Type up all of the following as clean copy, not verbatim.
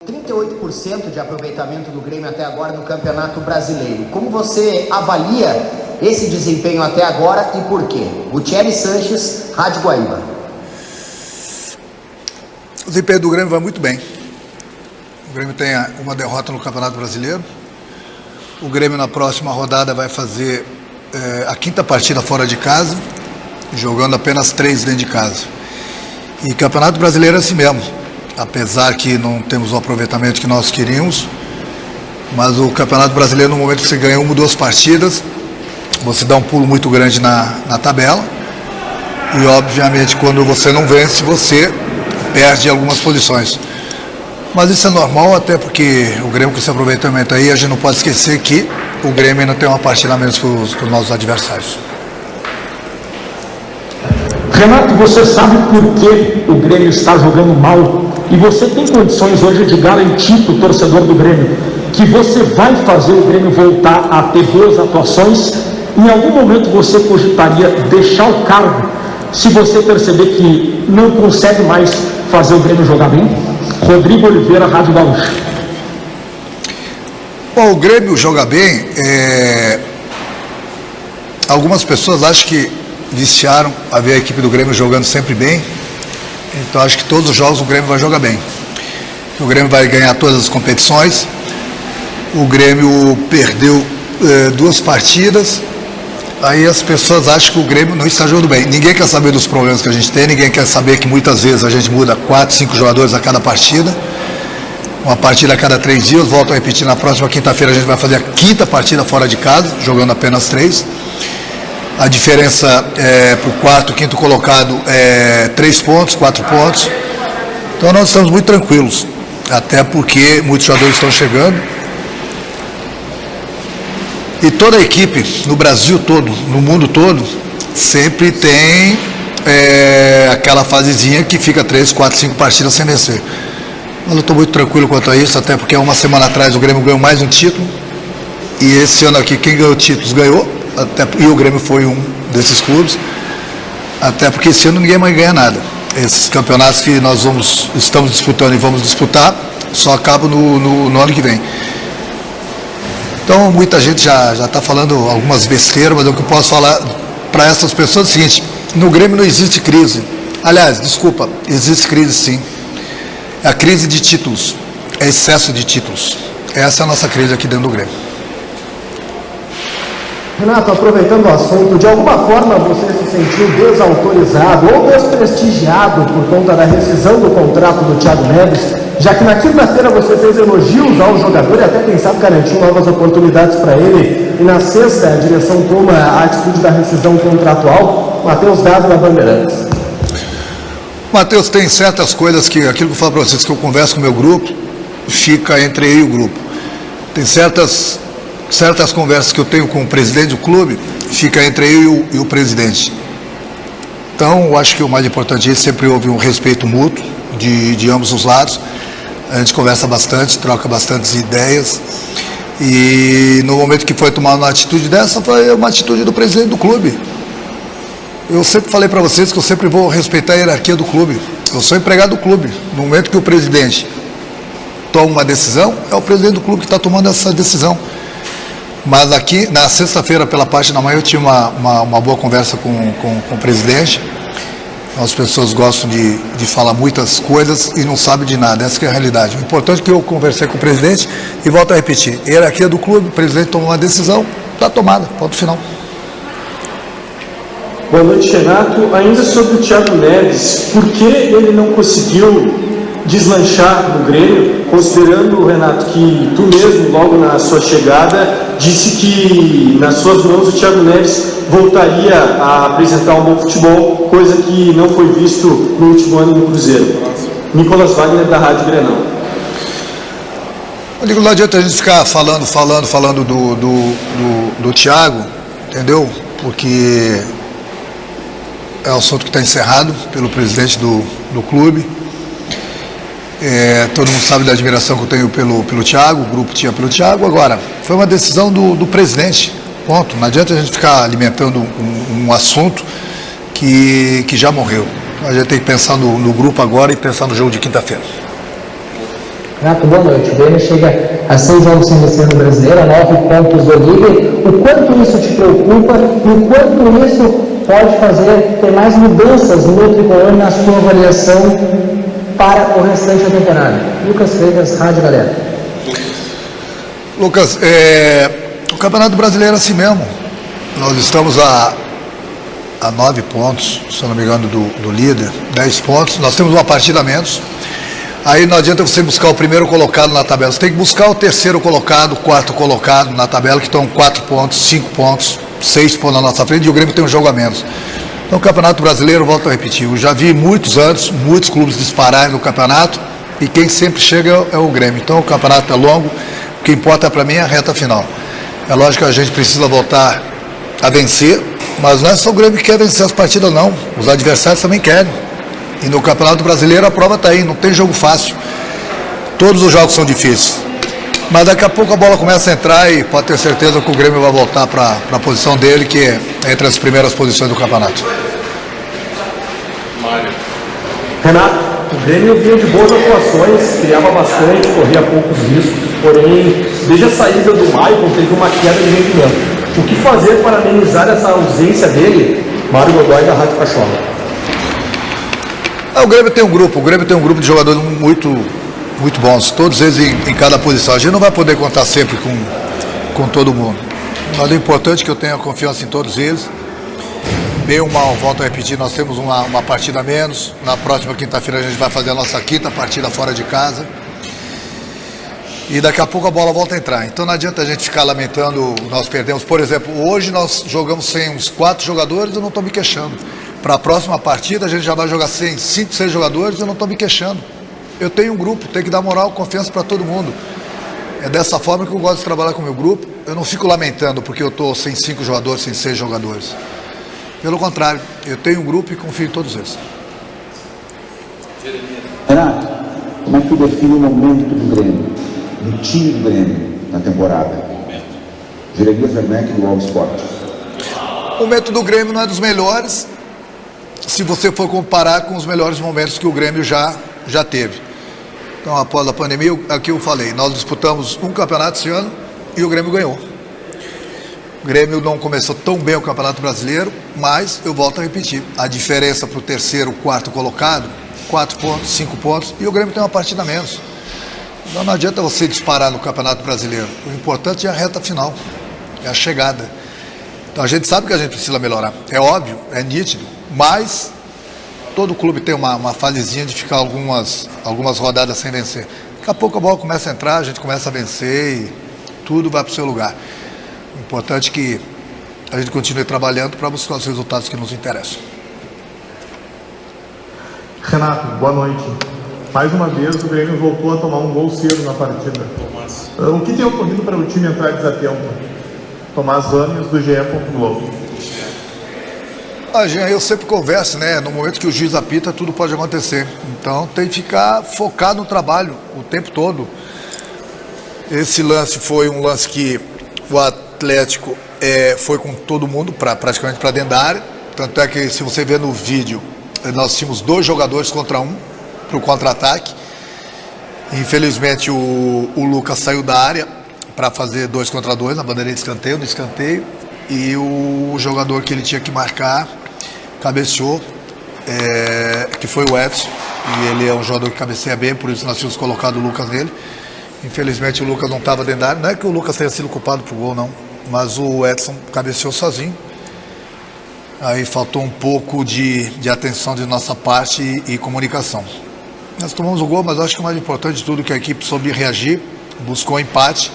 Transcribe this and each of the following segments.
38% de aproveitamento do Grêmio até agora no Campeonato Brasileiro. Como você avalia esse desempenho até agora e por quê? Gutierrez Sanches, Rádio Guaíba. O desempenho do Grêmio vai muito bem. O Grêmio tem uma derrota no Campeonato Brasileiro. O Grêmio na próxima rodada vai fazer a 5ª partida fora de casa, jogando apenas 3 dentro de casa. E Campeonato Brasileiro é assim mesmo. Apesar que não temos o aproveitamento que nós queríamos, mas o Campeonato Brasileiro, no momento que você ganha 1 ou 2 partidas, você dá um pulo muito grande na tabela, e obviamente quando você não vence, você perde algumas posições. Mas isso é normal, até porque o Grêmio com esse aproveitamento aí, a gente não pode esquecer que o Grêmio ainda tem uma partida a menos que os nossos adversários. Renato, você sabe por que o Grêmio está jogando mal? E você tem condições hoje de garantir para o torcedor do Grêmio que você vai fazer o Grêmio voltar a ter boas atuações? Em algum momento você cogitaria deixar o cargo se você perceber que não consegue mais fazer o Grêmio jogar bem? Rodrigo Oliveira, Rádio Gaúcha. Bom, o Grêmio joga bem. Algumas pessoas acham que viciaram a ver a equipe do Grêmio jogando sempre bem. Então acho que todos os jogos o Grêmio vai jogar bem. O Grêmio vai ganhar todas as competições. O Grêmio perdeu 2 partidas. Aí as pessoas acham que o Grêmio não está jogando bem. Ninguém quer saber dos problemas que a gente tem, ninguém quer saber que muitas vezes a gente muda 4, 5 jogadores a cada partida. Uma partida a cada 3 dias, volto a repetir, na próxima quinta-feira a gente vai fazer a 5ª partida fora de casa, jogando apenas 3. A diferença para o 4º, 5º colocado é 3 pontos, 4 pontos. Então nós estamos muito tranquilos, até porque muitos jogadores estão chegando. E toda a equipe, no Brasil todo, no mundo todo, sempre tem aquela fasezinha que fica 3, 4, 5 partidas sem vencer. Mas eu estou muito tranquilo quanto a isso, até porque 1 semana atrás o Grêmio ganhou mais um título. E esse ano aqui quem ganhou títulos ganhou. E o Grêmio foi um desses clubes, até porque esse ano ninguém mais ganha nada. Esses campeonatos que nós estamos disputando e vamos disputar só acabam no ano que vem. Então muita gente já está falando algumas besteiras, mas o que eu posso falar para essas pessoas é o seguinte: no Grêmio não existe crise. Aliás, desculpa, existe crise sim. É a crise de títulos, é excesso de títulos. Essa é a nossa crise aqui dentro do Grêmio. Renato, aproveitando o assunto, de alguma forma você se sentiu desautorizado ou desprestigiado por conta da rescisão do contrato do Thiago Neves, já que na quinta-feira você fez elogios ao jogador e até quem sabe garantiu novas oportunidades para ele, e na sexta a direção toma a atitude da rescisão contratual. Matheus Gado da Bandeirantes. Matheus, tem certas coisas que, aquilo que eu falo para vocês, que eu converso com o meu grupo, fica entre eu e o grupo. Tem certas conversas que eu tenho com o presidente do clube, fica entre eu e o presidente. Então, eu acho que o mais importante é que sempre houve um respeito mútuo de ambos os lados. A gente conversa bastante, troca bastantes ideias. E no momento que foi tomar uma atitude dessa, foi uma atitude do presidente do clube. Eu sempre falei para vocês que eu sempre vou respeitar a hierarquia do clube. Eu sou empregado do clube. No momento que o presidente toma uma decisão, é o presidente do clube que está tomando essa decisão. Mas aqui, na sexta-feira, pela parte da manhã, eu tive uma boa conversa com o presidente. As pessoas gostam de falar muitas coisas e não sabem de nada, essa que é a realidade. O importante é que eu conversei com o presidente e volto a repetir. Hierarquia do clube, o presidente tomou uma decisão, está tomada, ponto final. Boa noite, Renato. Ainda sobre o Thiago Neves, por que ele não conseguiu deslanchar no Grêmio, considerando, Renato, que tu mesmo, logo na sua chegada, disse que nas suas mãos o Thiago Neves voltaria a apresentar um bom futebol, coisa que não foi visto no último ano no Cruzeiro. Nicolas Wagner, da Rádio Grenal. Eu digo, não adianta a gente ficar falando do Thiago, entendeu? Porque é um assunto que está encerrado pelo presidente do clube. Todo mundo sabe da admiração que eu tenho pelo Thiago, o grupo tinha pelo Thiago. Agora, foi uma decisão do presidente, ponto. Não adianta a gente ficar alimentando um assunto que já morreu. A gente tem que pensar no grupo agora e pensar no jogo de quinta-feira. Renato, boa noite. O Grêmio chega a 6 jogos sem vencer no Brasileiro, a 9 pontos do líder. O quanto isso te preocupa e o quanto isso pode fazer ter mais mudanças no tricolor na sua avaliação para o restante da temporada? Lucas Freitas, Rádio Galera. Lucas, o Campeonato Brasileiro é assim mesmo. Nós estamos a 9 pontos, se eu não me engano, do líder, 10 pontos. Nós temos uma partida a menos. Aí não adianta você buscar o primeiro colocado na tabela. Você tem que buscar o terceiro colocado, o quarto colocado na tabela, que estão 4 pontos, 5 pontos, 6 pontos na nossa frente, e o Grêmio tem um jogo a menos. Então o Campeonato Brasileiro, volto a repetir, eu já vi muitos anos, muitos clubes dispararem no campeonato, e quem sempre chega é o Grêmio. Então o campeonato é longo, o que importa para mim é a reta final. É lógico que a gente precisa voltar a vencer, mas não é só o Grêmio que quer vencer as partidas, não. Os adversários também querem. E no Campeonato Brasileiro a prova está aí, não tem jogo fácil. Todos os jogos são difíceis. Mas daqui a pouco a bola começa a entrar e pode ter certeza que o Grêmio vai voltar para a posição dele, que é entre as primeiras posições do campeonato. Mário. Renato, o Grêmio vinha de boas atuações, criava bastante, corria poucos riscos, porém, desde a saída do Maicon teve uma queda de rendimento. O que fazer para amenizar essa ausência dele? Mário Godoy, da Rádio Cachola. O Grêmio tem um grupo de jogadores muito bons, todos eles em cada posição. A gente não vai poder contar sempre com todo mundo. Mas o importante é que eu tenha confiança em todos eles. Bem ou mal, volto a repetir, nós temos uma partida a menos. Na próxima quinta-feira a gente vai fazer a nossa quinta partida fora de casa. E daqui a pouco a bola volta a entrar. Então não adianta a gente ficar lamentando, nós perdemos. Por exemplo, hoje nós jogamos sem uns 4 jogadores, eu não estou me queixando. Para a próxima partida a gente já vai jogar sem 5, 6 jogadores, eu não estou me queixando. Eu tenho um grupo, tenho que dar moral, confiança para todo mundo. É dessa forma que eu gosto de trabalhar com o meu grupo. Eu não fico lamentando porque eu estou sem 5 jogadores, sem 6 jogadores. Pelo contrário, eu tenho um grupo e confio em todos eles. Renato, como é que tu define o momento do Grêmio, do time do Grêmio na temporada? Jeremias Werneck do All Sport. O momento do Grêmio não é dos melhores, se você for comparar com os melhores momentos que o Grêmio já teve. Então, após a pandemia, aqui eu falei, nós disputamos um campeonato esse ano e o Grêmio ganhou. O Grêmio não começou tão bem o Campeonato Brasileiro, mas, eu volto a repetir, a diferença para o terceiro, quarto colocado, 4 pontos, 5 pontos, e o Grêmio tem uma partida a menos. Então não adianta você disparar no Campeonato Brasileiro. O importante é a reta final, é a chegada. Então a gente sabe que a gente precisa melhorar, é óbvio, é nítido, mas todo clube tem uma fasezinha de ficar algumas rodadas sem vencer. Daqui a pouco a bola começa a entrar, a gente começa a vencer e tudo vai para o seu lugar. O importante é que a gente continue trabalhando para buscar os resultados que nos interessam. Renato, boa noite. Mais uma vez o Grêmio voltou a tomar um gol cedo na partida. O que tem ocorrido para o time entrar desatento? Tomás Ramos, do GE. Globo. Jean, eu sempre converso, né? No momento que o juiz apita, tudo pode acontecer. Então tem que ficar focado no trabalho o tempo todo. Esse lance foi um lance que o Atlético foi com todo mundo, praticamente para dentro da área. Tanto é que, se você ver no vídeo, nós tínhamos 2 jogadores contra 1 para o contra-ataque. Infelizmente o Lucas saiu da área para fazer 2 contra 2 na bandeirinha de escanteio, no escanteio. E o jogador que ele tinha que marcar cabeceou, que foi o Edson. E ele é um jogador que cabeceia bem, por isso nós tínhamos colocado o Lucas nele. Infelizmente o Lucas não estava dentro da área. Não é que o Lucas tenha sido culpado pro gol, não. Mas o Edson cabeceou sozinho. Aí faltou um pouco de atenção de nossa parte e comunicação. Nós tomamos o gol, mas acho que o mais importante de tudo é que a equipe soube reagir, buscou empate.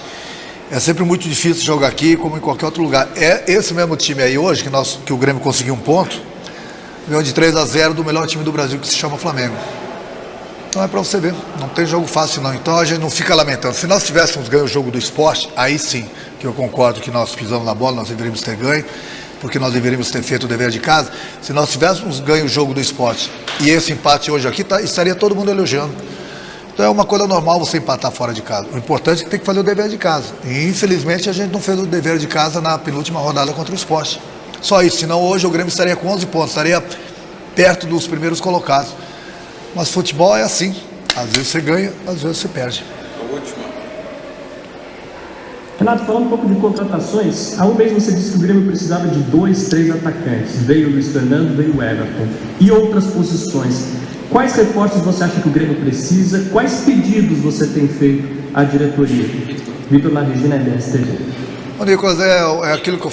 É sempre muito difícil jogar aqui, como em qualquer outro lugar. É esse mesmo time aí hoje, que o Grêmio conseguiu um ponto, ganhou de 3-0 do melhor time do Brasil, que se chama Flamengo. Então é para você ver, não tem jogo fácil não. Então a gente não fica lamentando. Se nós tivéssemos ganho o jogo do Sport, aí sim, que eu concordo que nós pisamos na bola, nós deveríamos ter ganho, porque nós deveríamos ter feito o dever de casa. Se nós tivéssemos ganho o jogo do Sport e esse empate hoje aqui, estaria todo mundo elogiando. Então é uma coisa normal você empatar fora de casa. O importante é que tem que fazer o dever de casa. E infelizmente a gente não fez o dever de casa na penúltima rodada contra o Sport. Só isso, senão hoje o Grêmio estaria com 11 pontos, estaria perto dos primeiros colocados. Mas futebol é assim. Às vezes você ganha, às vezes você perde. Renato, falando um pouco de contratações, há um mês você disse que o Grêmio precisava de 2, 3 atacantes. Veio o Luiz Fernando, veio o Everton. E outras posições. Quais reforços você acha que o Grêmio precisa? Quais pedidos você tem feito à diretoria? Vitor La Regina, MSTV. Ô, Nicolas, é aquilo que eu...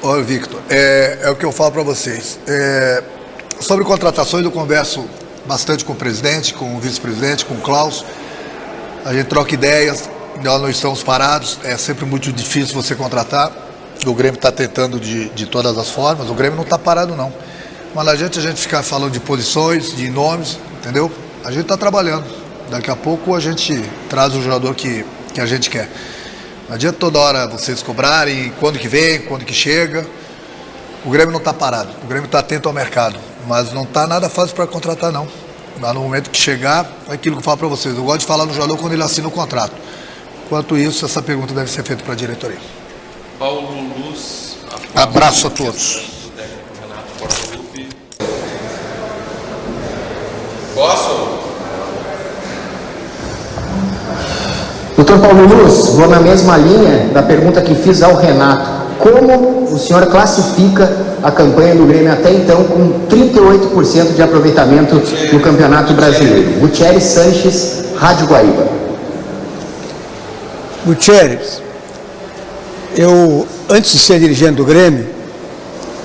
Ô, Victor, é o que eu falo para vocês. Sobre contratações, eu converso bastante com o presidente, com o vice-presidente, com o Klaus. A gente troca ideias, nós não estamos parados. É sempre muito difícil você contratar. O Grêmio está tentando de todas as formas. O Grêmio não está parado, não. Mas a gente ficar falando de posições, de nomes, entendeu? A gente está trabalhando. Daqui a pouco a gente traz o jogador que a gente quer. Não adianta toda hora vocês cobrarem quando que vem, quando que chega. O Grêmio não está parado. O Grêmio está atento ao mercado. Mas não está nada fácil para contratar, não. Mas no momento que chegar, é aquilo que eu falo para vocês. Eu gosto de falar no jogador quando ele assina o contrato. Enquanto isso, essa pergunta deve ser feita para a diretoria. Paulo Luz. Abraço a todos. Posso? Doutor Paulo Luz, vou na mesma linha da pergunta que fiz ao Renato. Como o senhor classifica a campanha do Grêmio até então com 38% de aproveitamento no Campeonato Brasileiro? Gutierrez Sanches, Rádio Guaíba. Gutierrez, eu, antes de ser dirigente do Grêmio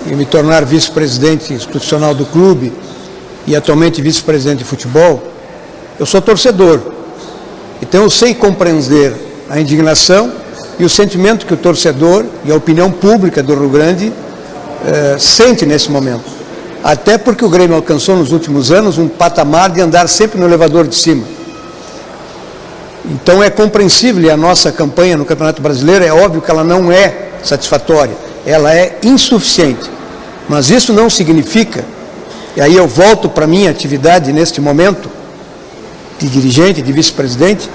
e me tornar vice-presidente institucional do clube e atualmente vice-presidente de futebol, eu sou torcedor. Então eu sei compreender a indignação e o sentimento que o torcedor e a opinião pública do Rio Grande sente nesse momento. Até porque o Grêmio alcançou nos últimos anos um patamar de andar sempre no elevador de cima. Então é compreensível, e a nossa campanha no Campeonato Brasileiro é óbvio que ela não é satisfatória, ela é insuficiente. Mas isso não significa, e aí eu volto para a minha atividade neste momento, de dirigente, de vice-presidente,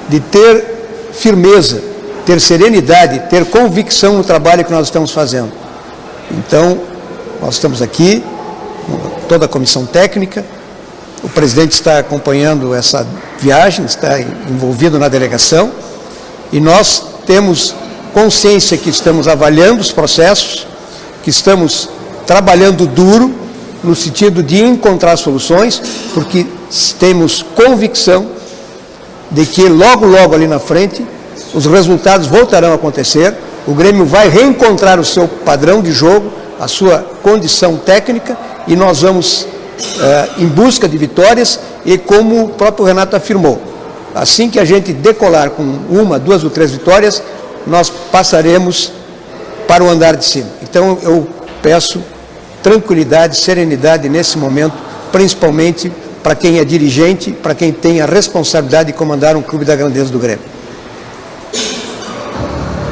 de ter firmeza, ter serenidade, ter convicção no trabalho que nós estamos fazendo. Então, nós estamos aqui, toda a comissão técnica, o presidente está acompanhando essa viagem, está envolvido na delegação, e nós temos consciência que estamos avaliando os processos, que estamos trabalhando duro, no sentido de encontrar soluções, porque temos convicção de que logo, logo ali na frente, os resultados voltarão a acontecer, o Grêmio vai reencontrar o seu padrão de jogo, a sua condição técnica, e nós vamos em busca de vitórias, e como o próprio Renato afirmou, assim que a gente decolar com 1, 2 ou 3 vitórias, nós passaremos para o andar de cima. Então eu peço tranquilidade, serenidade nesse momento, principalmente para quem é dirigente, para quem tem a responsabilidade de comandar um clube da grandeza do Grêmio.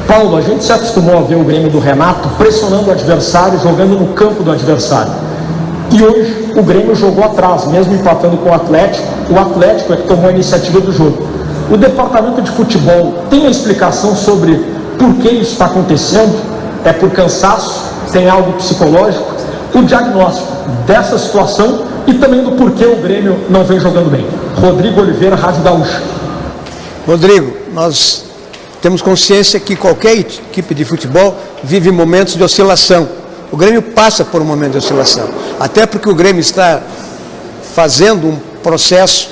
Paulo, a gente se acostumou a ver o Grêmio do Renato pressionando o adversário, jogando no campo do adversário. E hoje o Grêmio jogou atrás, mesmo empatando com o Atlético é que tomou a iniciativa do jogo. O departamento de futebol tem a explicação sobre por que isso está acontecendo? É por cansaço? Tem algo psicológico? O diagnóstico dessa situação e também do porquê o Grêmio não vem jogando bem. Rodrigo Oliveira, Rádio Gaúcha. Rodrigo, nós temos consciência que qualquer equipe de futebol vive momentos de oscilação. O Grêmio passa por um momento de oscilação, até porque o Grêmio está fazendo um processo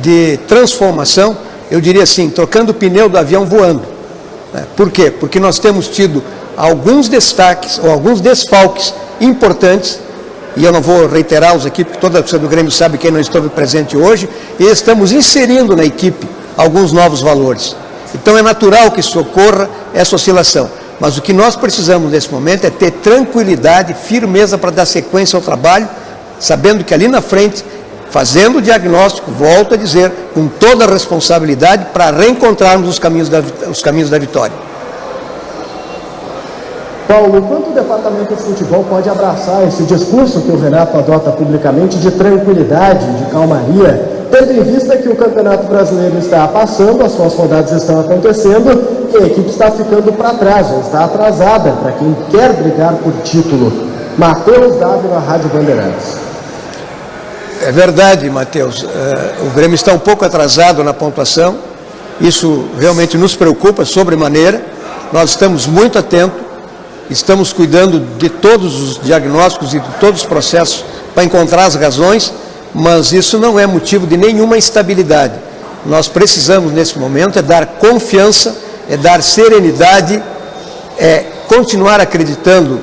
de transformação, eu diria assim, trocando o pneu do avião voando. Por quê? Porque nós temos tido alguns destaques ou alguns desfalques importantes, e eu não vou reiterá-los aqui, porque toda a pessoa do Grêmio sabe quem não esteve presente hoje, e estamos inserindo na equipe alguns novos valores. Então é natural que isso ocorra, essa oscilação. Mas o que nós precisamos nesse momento é ter tranquilidade, firmeza para dar sequência ao trabalho, sabendo que ali na frente, fazendo o diagnóstico, volto a dizer, com toda a responsabilidade para reencontrarmos os caminhos da vitória. Paulo, quanto o departamento de futebol pode abraçar esse discurso que o Renato adota publicamente de tranquilidade, de calmaria, tendo em vista que o Campeonato Brasileiro está passando, as suas rodadas estão acontecendo e a equipe está ficando para trás, já está atrasada para quem quer brigar por título. Matheus Dávila, Rádio Bandeirantes. É verdade, Matheus. O Grêmio está um pouco atrasado na pontuação. Isso realmente nos preocupa sobremaneira. Nós estamos muito atentos, estamos cuidando de todos os diagnósticos e de todos os processos para encontrar as razões, mas isso não é motivo de nenhuma instabilidade. Nós precisamos, nesse momento, é dar confiança, é dar serenidade, é continuar acreditando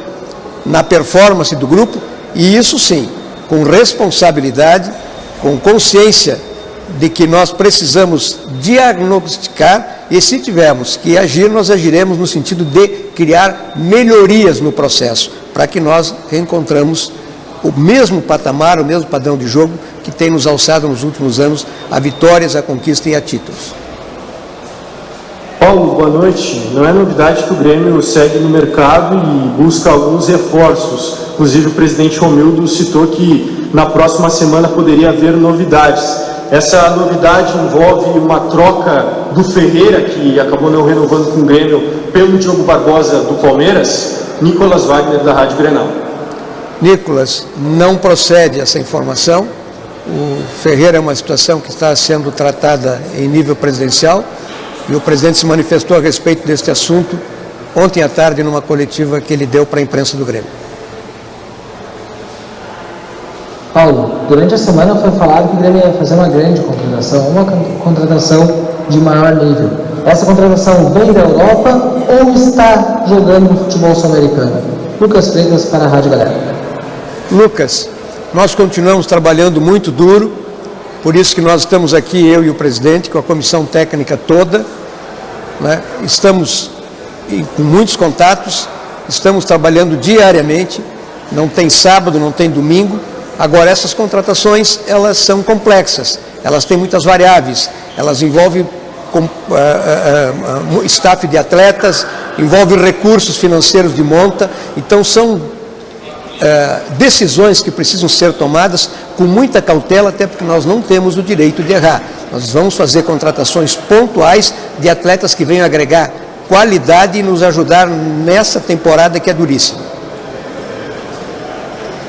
na performance do grupo, e isso sim, com responsabilidade, com consciência de que nós precisamos diagnosticar, e se tivermos que agir, nós agiremos no sentido de criar melhorias no processo, para que nós reencontramos o mesmo patamar, o mesmo padrão de jogo que tem nos alçado nos últimos anos a vitórias, a conquista e a títulos. Paulo, boa noite. Não é novidade que o Grêmio segue no mercado e busca alguns reforços. Inclusive o presidente Romildo citou que na próxima semana poderia haver novidades. Essa novidade envolve uma troca do Ferreira, que acabou não renovando com o Grêmio, pelo Diogo Barbosa do Palmeiras. Nicolas Wagner, da Rádio Grenal. Nicolas, não procede essa informação. O Ferreira é uma situação que está sendo tratada em nível presidencial e o presidente se manifestou a respeito deste assunto ontem à tarde numa coletiva que ele deu para a imprensa do Grêmio. Paulo, durante a semana foi falado que o Grêmio ia fazer uma grande contratação, uma contratação de maior nível. Essa contratação vem da Europa ou está jogando no futebol sul-americano? Lucas Freitas para a Rádio Galera. Lucas, nós continuamos trabalhando muito duro, por isso que nós estamos aqui, eu e o presidente, com a comissão técnica toda, né? Estamos com muitos contatos, estamos trabalhando diariamente, não tem sábado, não tem domingo. Agora, essas contratações, elas são complexas, elas têm muitas variáveis, elas envolvem staff de atletas, envolvem recursos financeiros de monta, então são decisões que precisam ser tomadas com muita cautela, até porque nós não temos o direito de errar. Nós vamos fazer contratações pontuais de atletas que venham agregar qualidade e nos ajudar nessa temporada que é duríssima.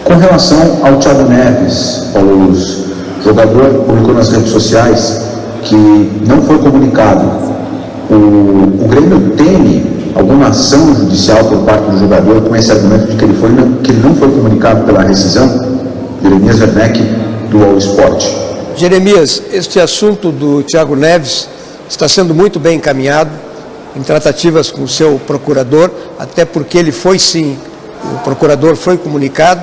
Com relação ao Thiago Neves, Paulo Luz, o jogador publicou nas redes sociais que não foi comunicado. O Grêmio teme alguma ação judicial por parte do jogador com esse argumento de que ele não foi comunicado pela rescisão? Jeremias Werneck, do All Sport. Jeremias, este assunto do Thiago Neves está sendo muito bem encaminhado em tratativas com o seu procurador, até porque ele foi sim, o procurador foi comunicado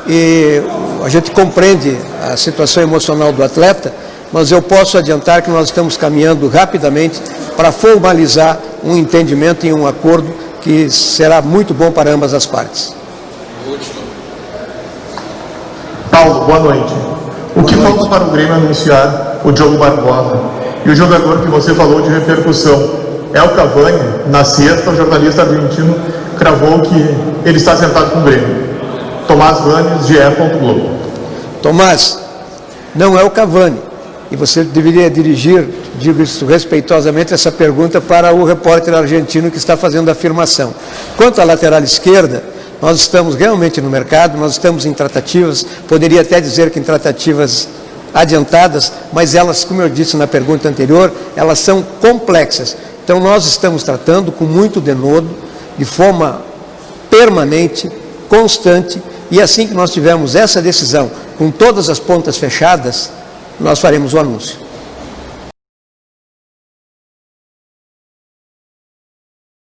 e a gente compreende a situação emocional do atleta, mas eu posso adiantar que nós estamos caminhando rapidamente para formalizar um entendimento e um acordo que será muito bom para ambas as partes. Paulo, boa noite. O que falta para o Grêmio anunciar o Diogo Barbosa? E o jogador que você falou de repercussão é o Cavani. Na sexta, o jornalista argentino cravou que ele está sentado com o Grêmio. Tomás Vanes, GE. Globo. Tomás, não é o Cavani. E você deveria dirigir, digo isso respeitosamente, essa pergunta para o repórter argentino que está fazendo a afirmação. Quanto à lateral esquerda, nós estamos realmente no mercado, nós estamos em tratativas, poderia até dizer que em tratativas adiantadas, mas elas, como eu disse na pergunta anterior, elas são complexas. Então nós estamos tratando com muito denodo, de forma permanente, constante, e assim que nós tivermos essa decisão, com todas as pontas fechadas, nós faremos o anúncio.